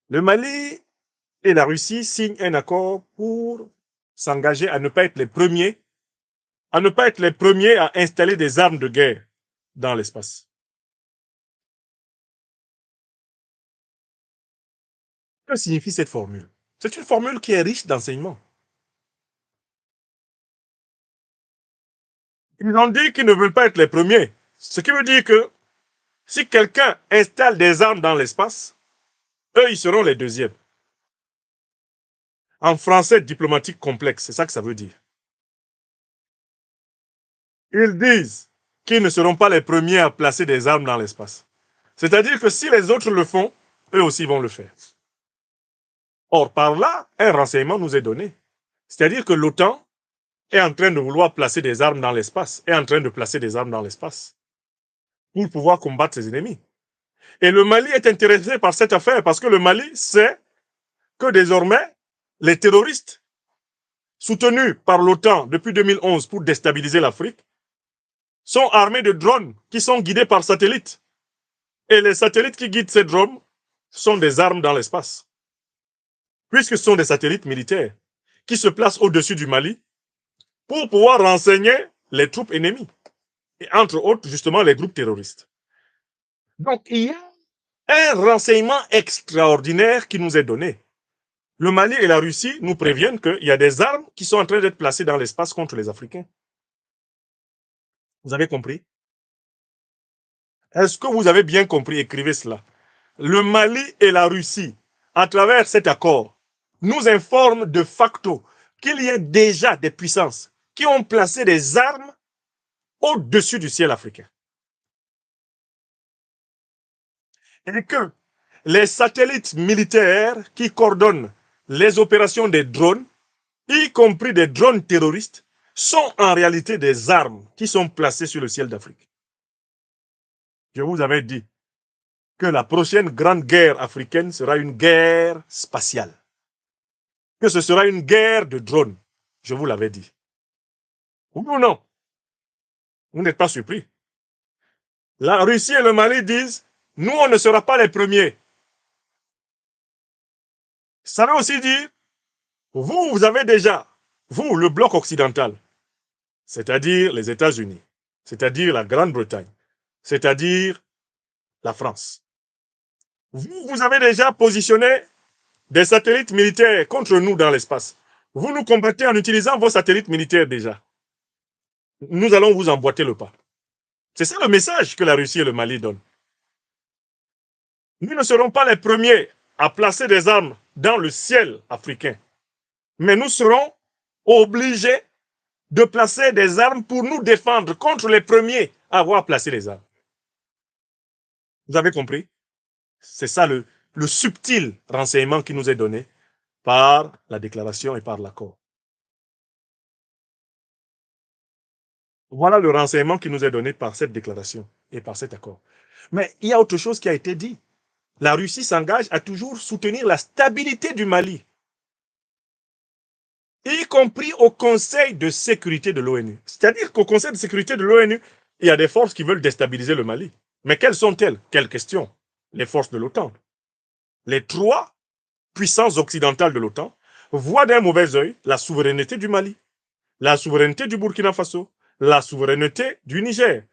Le Mali et la Russie signent un accord pour s'engager à ne pas être les premiers, à installer des armes de guerre dans l'espace. Que signifie cette formule? C'est une formule qui est riche d'enseignements. Ils ont dit qu'ils ne veulent pas être les premiers. Ce qui veut dire que si quelqu'un installe des armes dans l'espace, eux, ils seront les deuxièmes. En français diplomatique complexe, c'est ça que ça veut dire. Ils disent qu'ils ne seront pas les premiers à placer des armes dans l'espace. C'est-à-dire que si les autres le font, eux aussi vont le faire. Or, par là, un renseignement nous est donné. C'est-à-dire que l'OTAN est en train de vouloir placer des armes dans l'espace, est en train de placer des armes dans l'espace pour pouvoir combattre ses ennemis. Et le Mali est intéressé par cette affaire parce que le Mali sait que désormais, les terroristes soutenus par l'OTAN depuis 2011 pour déstabiliser l'Afrique sont armés de drones qui sont guidés par satellite. Et les satellites qui guident ces drones sont des armes dans l'espace, puisque ce sont des satellites militaires qui se placent au-dessus du Mali pour pouvoir renseigner les troupes ennemies, et entre autres, justement, les groupes terroristes. Donc, il y a un renseignement extraordinaire qui nous est donné. Le Mali et la Russie nous préviennent qu'il y a des armes qui sont en train d'être placées dans l'espace contre les Africains. Vous avez compris? Est-ce que vous avez bien compris? Écrivez cela. Le Mali et la Russie, à travers cet accord, nous informent de facto qu'il y a déjà des puissances qui ont placé des armes au-dessus du ciel africain. Et que les satellites militaires qui coordonnent les opérations des drones, y compris des drones terroristes, sont en réalité des armes qui sont placées sur le ciel d'Afrique. Je vous avais dit que la prochaine grande guerre africaine sera une guerre spatiale, que ce sera une guerre de drones. Je vous l'avais dit. Oui ou non? Vous n'êtes pas surpris. La Russie et le Mali disent, nous, on ne sera pas les premiers. Ça veut aussi dire, vous avez déjà, vous, le bloc occidental, c'est-à-dire les États-Unis, c'est-à-dire la Grande-Bretagne, c'est-à-dire la France. Vous avez déjà positionné des satellites militaires contre nous dans l'espace. Vous nous combattez en utilisant vos satellites militaires déjà. Nous allons vous emboîter le pas. C'est ça le message que la Russie et le Mali donnent. Nous ne serons pas les premiers à placer des armes dans le ciel africain, mais nous serons obligés de placer des armes pour nous défendre contre les premiers à avoir placé les armes. Vous avez compris? C'est ça le subtil renseignement qui nous est donné par la déclaration et par l'accord. Voilà le renseignement qui nous est donné par cette déclaration et par cet accord. Mais il y a autre chose qui a été dit. La Russie s'engage à toujours soutenir la stabilité du Mali, y compris au Conseil de sécurité de l'ONU. C'est-à-dire qu'au Conseil de sécurité de l'ONU, il y a des forces qui veulent déstabiliser le Mali. Mais quelles sont-elles? Quelle question? Les forces de l'OTAN. Les trois puissances occidentales de l'OTAN voient d'un mauvais œil la souveraineté du Mali, la souveraineté du Burkina Faso, la souveraineté du Niger,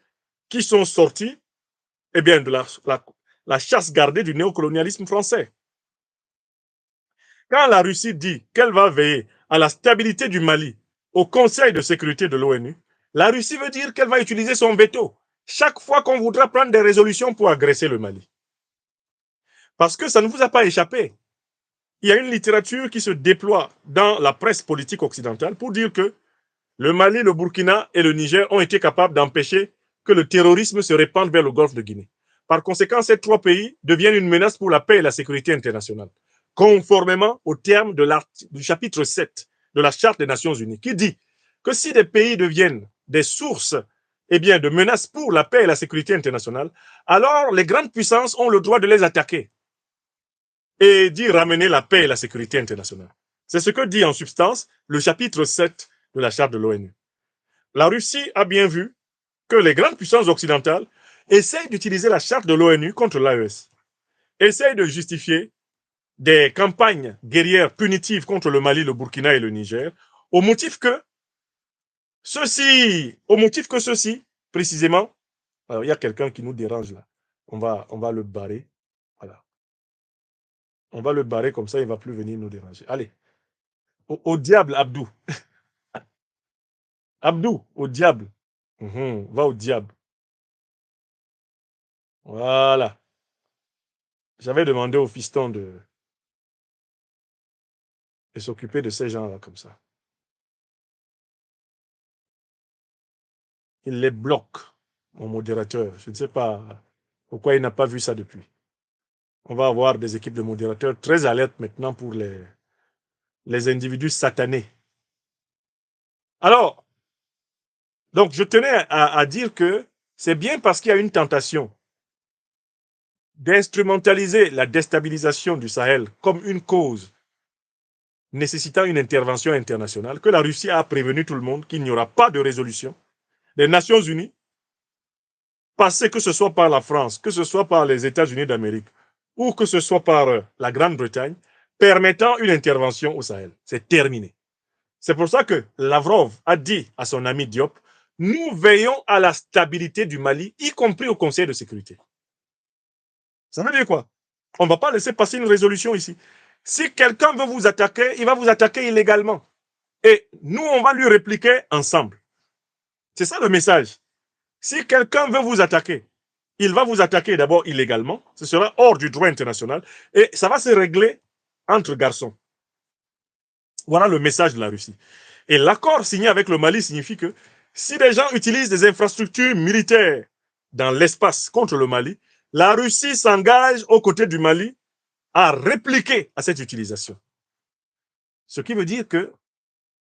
qui sont sortis de la chasse gardée du néocolonialisme français. Quand la Russie dit qu'elle va veiller à la stabilité du Mali au Conseil de sécurité de l'ONU, la Russie veut dire qu'elle va utiliser son veto chaque fois qu'on voudra prendre des résolutions pour agresser le Mali. Parce que ça ne vous a pas échappé. Il y a une littérature qui se déploie dans la presse politique occidentale pour dire que le Mali, le Burkina et le Niger ont été capables d'empêcher que le terrorisme se répande vers le golfe de Guinée. Par conséquent, ces trois pays deviennent une menace pour la paix et la sécurité internationale, conformément au terme du chapitre 7 de la Charte des Nations Unies, qui dit que si des pays deviennent des sources de menaces pour la paix et la sécurité internationale, alors les grandes puissances ont le droit de les attaquer et d'y ramener la paix et la sécurité internationale. C'est ce que dit en substance le chapitre 7 de la Charte de l'ONU. La Russie a bien vu que les grandes puissances occidentales essayent d'utiliser la Charte de l'ONU contre l'AES, essayent de justifier des campagnes guerrières punitives contre le Mali, le Burkina et le Niger, au motif que ceci, précisément, alors il y a quelqu'un qui nous dérange là. On va le barrer. Voilà. On va le barrer comme ça, il ne va plus venir nous déranger. Allez, au diable, Abdou. Abdou, au diable. Va au diable. Voilà. J'avais demandé au fiston de s'occuper de ces gens-là comme ça. Il les bloque, mon modérateur. Je ne sais pas pourquoi il n'a pas vu ça depuis. On va avoir des équipes de modérateurs très alertes maintenant pour les individus satanés. Alors, donc je tenais à dire que c'est bien parce qu'il y a une tentation d'instrumentaliser la déstabilisation du Sahel comme une cause nécessitant une intervention internationale que la Russie a prévenu tout le monde qu'il n'y aura pas de résolution des Nations Unies, passée que ce soit par la France, que ce soit par les États-Unis d'Amérique ou que ce soit par la Grande-Bretagne, permettant une intervention au Sahel. C'est terminé. C'est pour ça que Lavrov a dit à son ami Diop, nous veillons à la stabilité du Mali, y compris au Conseil de sécurité. Ça veut dire quoi? On ne va pas laisser passer une résolution ici. Si quelqu'un veut vous attaquer, il va vous attaquer illégalement. Et nous, on va lui répliquer ensemble. C'est ça le message. Si quelqu'un veut vous attaquer, il va vous attaquer d'abord illégalement. Ce sera hors du droit international. Et ça va se régler entre garçons. Voilà le message de la Russie. Et l'accord signé avec le Mali signifie que si des gens utilisent des infrastructures militaires dans l'espace contre le Mali, la Russie s'engage aux côtés du Mali à répliquer à cette utilisation. Ce qui veut dire que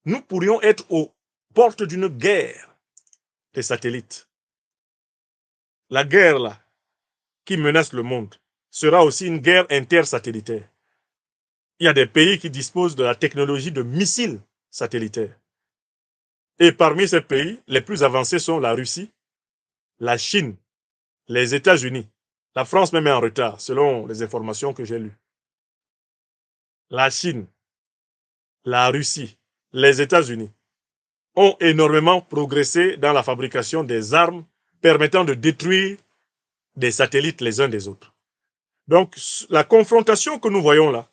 nous pourrions être aux portes d'une guerre des satellites. La guerre là, qui menace le monde sera aussi une guerre intersatellitaire. Il y a des pays qui disposent de la technologie de missiles satellitaires. Et parmi ces pays, les plus avancés sont la Russie, la Chine, les États-Unis. La France même est en retard, selon les informations que j'ai lues. La Chine, la Russie, les États-Unis ont énormément progressé dans la fabrication des armes permettant de détruire des satellites les uns des autres. Donc, la confrontation que nous voyons là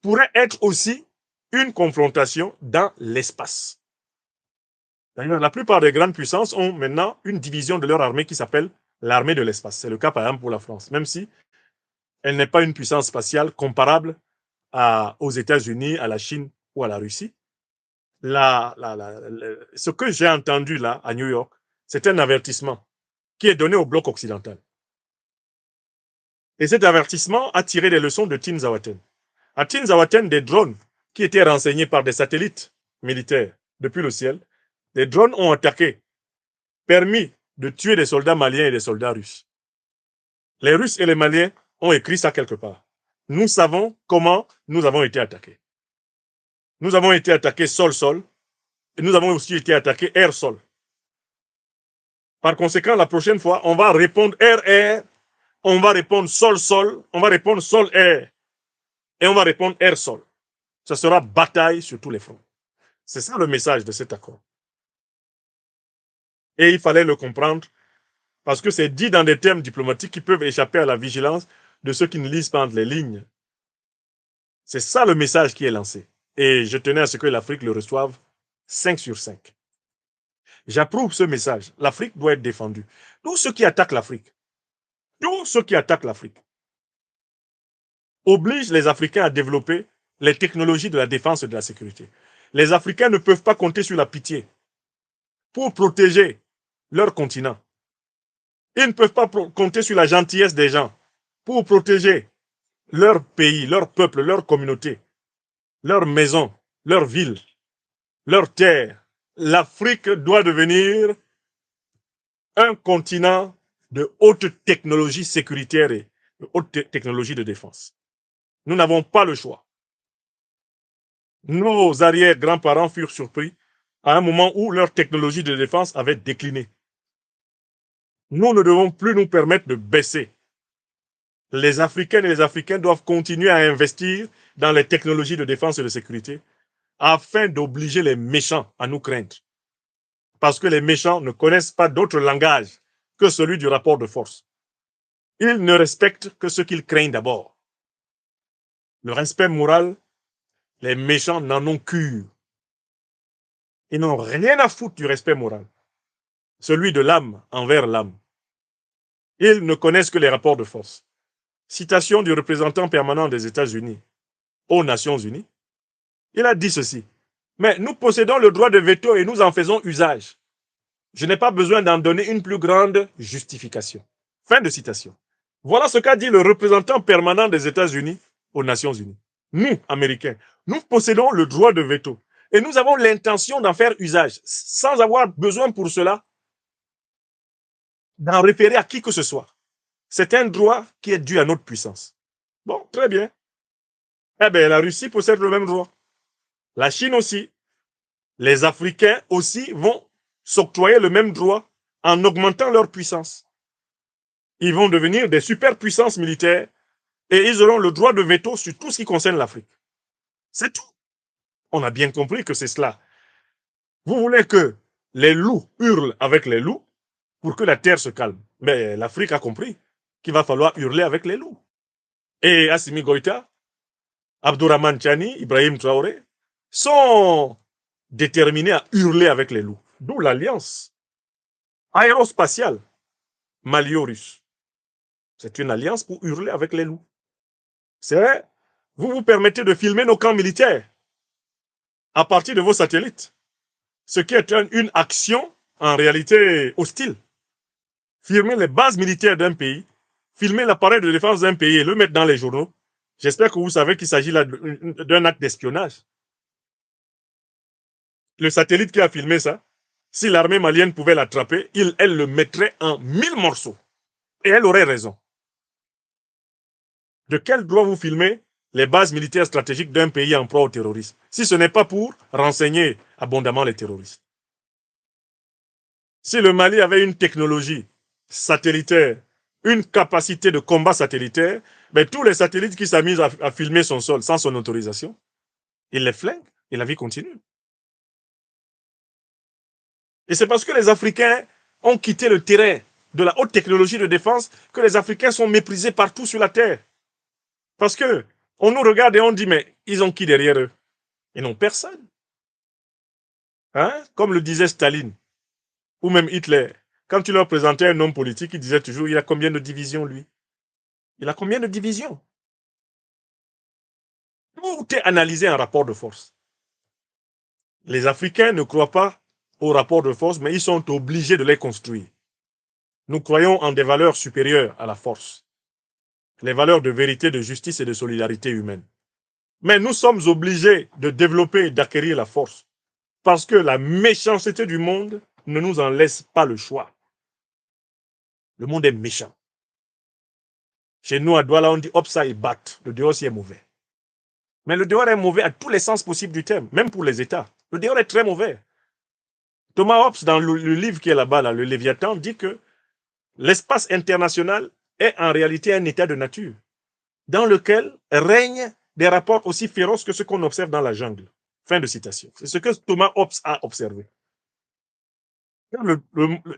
pourrait être aussi une confrontation dans l'espace. D'ailleurs, la plupart des grandes puissances ont maintenant une division de leur armée qui s'appelle l'armée de l'espace. C'est le cas, par exemple, pour la France, même si elle n'est pas une puissance spatiale comparable aux États-Unis, à la Chine ou à la Russie. Ce que j'ai entendu là, à New York, c'est un avertissement qui est donné au bloc occidental. Et cet avertissement a tiré des leçons de Tinzawaten. À Tinzawaten, des drones qui étaient renseignés par des satellites militaires depuis le ciel, des drones ont attaqué, permis de tuer des soldats maliens et des soldats russes. Les Russes et les Maliens ont écrit ça quelque part. Nous savons comment nous avons été attaqués. Nous avons été attaqués sol-sol et nous avons aussi été attaqués air-sol. Par conséquent, la prochaine fois, on va répondre air-air, on va répondre sol-sol, on va répondre sol-air et on va répondre air-sol. Ce sera bataille sur tous les fronts. C'est ça le message de cet accord. Et il fallait le comprendre parce que c'est dit dans des termes diplomatiques qui peuvent échapper à la vigilance de ceux qui ne lisent pas entre les lignes. C'est ça le message qui est lancé. Et je tenais à ce que l'Afrique le reçoive 5 sur 5. J'approuve ce message. L'Afrique doit être défendue. Tous ceux qui attaquent l'Afrique, obligent les Africains à développer les technologies de la défense et de la sécurité. Les Africains ne peuvent pas compter sur la pitié pour protéger leur continent. Ils ne peuvent pas compter sur la gentillesse des gens pour protéger leur pays, leur peuple, leur communauté, leur maison, leur ville, leur terre. L'Afrique doit devenir un continent de haute technologie sécuritaire et de haute technologie de défense. Nous n'avons pas le choix. Nos arrière-grands-parents furent surpris à un moment où leur technologie de défense avait décliné. Nous ne devons plus nous permettre de baisser. les Africaines et les Africains doivent continuer à investir dans les technologies de défense et de sécurité afin d'obliger les méchants à nous craindre. Parce que les méchants ne connaissent pas d'autre langage que celui du rapport de force. Ils ne respectent que ce qu'ils craignent d'abord. Le respect moral, les méchants n'en ont cure. Ils n'ont rien à foutre du respect moral, celui de l'âme envers l'âme. Ils ne connaissent que les rapports de force. Citation du représentant permanent des États-Unis aux Nations Unies. Il a dit ceci. Mais nous possédons le droit de veto et nous en faisons usage. Je n'ai pas besoin d'en donner une plus grande justification. Fin de citation. Voilà ce qu'a dit le représentant permanent des États-Unis aux Nations Unies. Nous, Américains, nous possédons le droit de veto et nous avons l'intention d'en faire usage sans avoir besoin pour cela d'en référer à qui que ce soit. C'est un droit qui est dû à notre puissance. Bon, très bien. Eh bien, la Russie possède le même droit. La Chine aussi. Les Africains aussi vont s'octroyer le même droit en augmentant leur puissance. Ils vont devenir des superpuissances militaires et ils auront le droit de veto sur tout ce qui concerne l'Afrique. C'est tout. On a bien compris que c'est cela. Vous voulez que les loups hurlent avec les loups pour que la terre se calme. Mais l'Afrique a compris qu'il va falloir hurler avec les loups. Et Assimi Goïta, Abdourahmane Tchani, Ibrahim Traoré sont déterminés à hurler avec les loups. D'où l'alliance aérospatiale malio-russe. C'est une alliance pour hurler avec les loups. C'est vrai, vous vous permettez de filmer nos camps militaires à partir de vos satellites, ce qui est une action en réalité hostile. Filmer les bases militaires d'un pays, filmer l'appareil de défense d'un pays et le mettre dans les journaux. J'espère que vous savez qu'il s'agit là d'un acte d'espionnage. Le satellite qui a filmé ça, si l'armée malienne pouvait l'attraper, elle le mettrait en 1000 morceaux. Et elle aurait raison. De quel droit vous filmez les bases militaires stratégiques d'un pays en proie au terrorisme, si ce n'est pas pour renseigner abondamment les terroristes? Si le Mali avait une technologie satellitaire, une capacité de combat satellitaire, ben tous les satellites qui s'amusent à filmer son sol sans son autorisation, ils les flinguent et la vie continue. Et c'est parce que les Africains ont quitté le terrain de la haute technologie de défense que les Africains sont méprisés partout sur la terre. Parce que on nous regarde et on dit, mais ils ont qui derrière eux? Ils n'ont personne. Hein? Comme le disait Staline, ou même Hitler. Quand tu leur présentais un homme politique, ils disaient toujours, il a combien de divisions, lui? Il a combien de divisions? Tout est analysé en rapport de force. Les Africains ne croient pas aux rapports de force, mais ils sont obligés de les construire. Nous croyons en des valeurs supérieures à la force. Les valeurs de vérité, de justice et de solidarité humaine. Mais nous sommes obligés de développer et d'acquérir la force. Parce que la méchanceté du monde ne nous en laisse pas le choix. Le monde est méchant. Chez nous, à Douala, on dit Opsa et Bat. Le dehors aussi est mauvais. Mais le dehors est mauvais à tous les sens possibles du terme, même pour les États. Le dehors est très mauvais. Thomas Hobbes, dans le livre qui est là-bas, là, le Léviathan, dit que l'espace international est en réalité un état de nature, dans lequel règnent des rapports aussi féroces que ceux qu'on observe dans la jungle. Fin de citation. C'est ce que Thomas Hobbes a observé.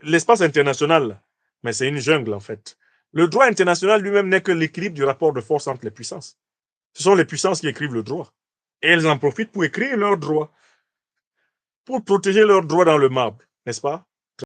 L'espace international, mais c'est une jungle en fait. Le droit international lui-même n'est que l'équilibre du rapport de force entre les puissances. Ce sont les puissances qui écrivent le droit. Et elles en profitent pour écrire leurs droits, pour protéger leurs droits dans le marbre, n'est-ce pas?